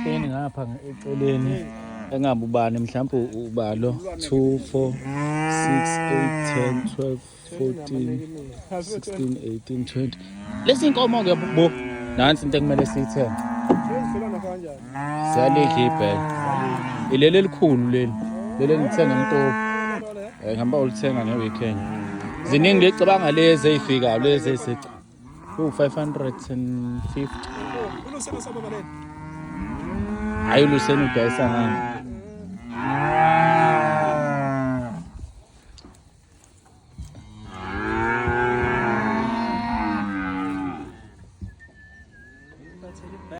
16 ngapha eceleni engabe ubani mhlawumbe ubalo 2 4 6 8 10 12 14 16 18 20 lesi inkomo ke bo nansi into ekumele siyithenge siyalidla ibhele ileli elikhulu leli ngithenga emtopo ngihamba ulithenga ngeweekend ziningi lecabanga lezi ezifika lezi ezica u550 hayi uluseni udayisa ngani